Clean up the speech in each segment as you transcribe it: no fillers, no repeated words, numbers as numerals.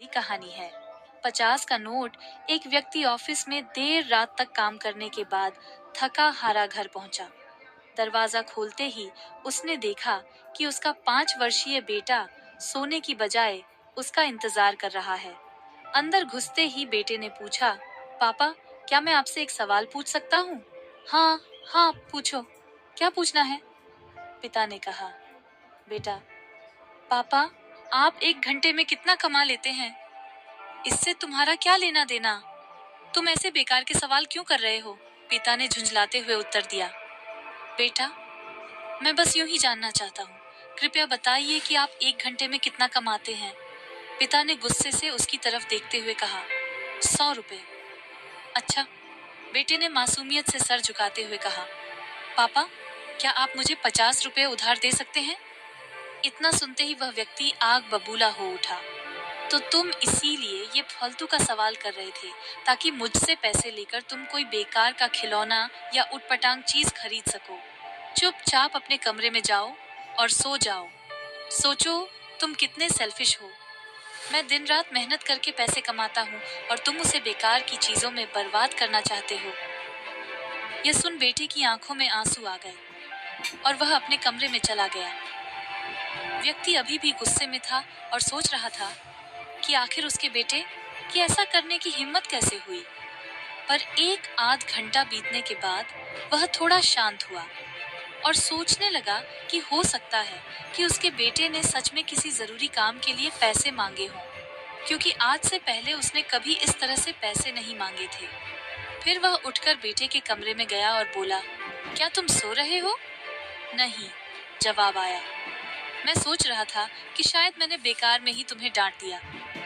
ये कहानी है। 50 का नोट। एक व्यक्ति ऑफिस में देर रात तक काम करने के बाद थका हारा घर पहुंचा। दरवाजा खोलते ही उसने देखा कि उसका 5 वर्षीय बेटा सोने की बजाय उसका इंतजार कर रहा है। अंदर घुसते ही बेटे ने पूछा, पापा, क्या मैं आपसे एक सवाल पूछ सकता हूँ? हाँ, हाँ, पूछो। क्या पूछना है? पिता ने कहा। बेटा, पापा, आप 1 घंटे में कितना कमा लेते हैं? इससे तुम्हारा क्या लेना देना? तुम ऐसे बेकार के सवाल क्यों कर रहे हो? पिता ने झुंझलाते हुए उत्तर दिया। बेटा, मैं बस यूं ही जानना चाहता हूँ। कृपया बताइए कि आप 1 घंटे में कितना कमाते हैं। पिता ने गुस्से से उसकी तरफ देखते हुए कहा। 100 रुपए। अच्छा, बेटे ने मासूमियत से सर झुकाते हुए कहा। पापा, क्या आप मुझे 50 रुपए उधार दे सकते हैं? इतना सुनते ही वह व्यक्ति आग बबूला हो उठा। तो तुम इसीलिए ये फालतू का सवाल कर रहे थे, ताकि मुझसे पैसे लेकर तुम कोई बेकार का खिलौना या उटपटांग चीज खरीद सको। चुपचाप अपने कमरे में जाओ और सो जाओ। सोचो, तुम कितने सेल्फिश हो। मैं दिन रात मेहनत करके पैसे कमाता हूँ और तुम उसे बेकार की चीजों में बर्बाद करना चाहते हो। यह सुन बेटे की आंखों में आंसू आ गए और वह अपने कमरे में चला गया। व्यक्ति अभी भी गुस्से में था और सोच रहा था कि आखिर उसके बेटे की ऐसा करने की हिम्मत कैसे हुई। पर 1 आध घंटा बीतने के बाद वह थोड़ा शांत हुआ और सोचने लगा कि हो सकता है कि उसके बेटे ने सच में किसी जरूरी काम के लिए पैसे मांगे हों, क्योंकि आज से पहले उसने कभी इस तरह से पैसे नहीं मांगे थे। फिर वह उठकर बेटे के कमरे में गया और बोला, क्या तुम सो रहे हो? नहीं, जवाब आया। मैं सोच रहा था कि शायद मैंने बेकार में ही तुम्हें डांट दिया।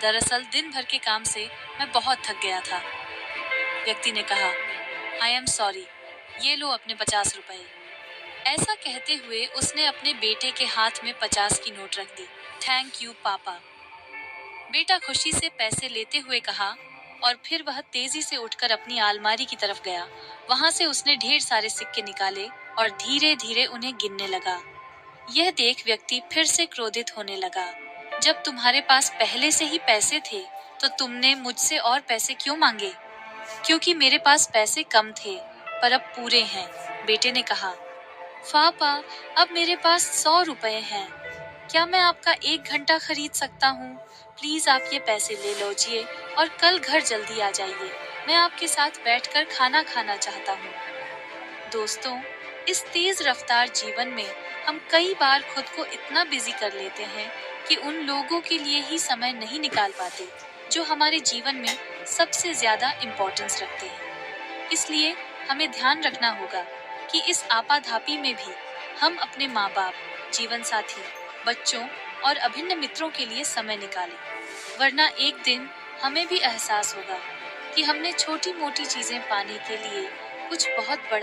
दरअसल दिन भर के काम से मैं बहुत थक गया था। व्यक्ति ने कहा, आई एम सॉरी, ये लो अपने 50 रुपए। ऐसा कहते हुए उसने अपने बेटे के हाथ में 50 की नोट रख दी। थैंक यू पापा। बेटा खुशी से पैसे लेते हुए कहा और फिर वह तेजी से उठकर अपनी अलमारी की तरफ गया। वहां से उसने ढेर सारे सिक्के निकाले और धीरे धीरे उन्हें गिनने लगा। यह देख व्यक्ति फिर से क्रोधित होने लगा। जब तुम्हारे पास पहले से ही पैसे थे, तो तुमने मुझसे और पैसे क्यों मांगे? क्योंकि मेरे पास पैसे कम थे, पर अब पूरे हैं, बेटे ने कहा। पापा, अब मेरे पास 100 रुपए हैं। क्या मैं आपका 1 घंटा खरीद सकता हूँ? प्लीज आप ये पैसे ले लीजिए और कल घर जल्दी आ जाइए। मैं आपके साथ बैठकर खाना खाना चाहता हूँ। दोस्तों, इस तेज रफ्तार जीवन में हम कई बार खुद को इतना बिजी कर लेते हैं कि उन लोगों के लिए ही समय नहीं निकाल पाते जो हमारे जीवन में सबसे ज्यादा इम्पोर्टेंस रखते हैं। इसलिए हमें ध्यान रखना होगा कि इस आपाधापी में भी हम अपने माँ बाप, जीवन साथी, बच्चों और अभिन्न मित्रों के लिए समय निकालें, वरना एक दिन हमें भी एहसास होगा कि हमने छोटी मोटी चीजें पाने के लिए कुछ बहुत बड़ा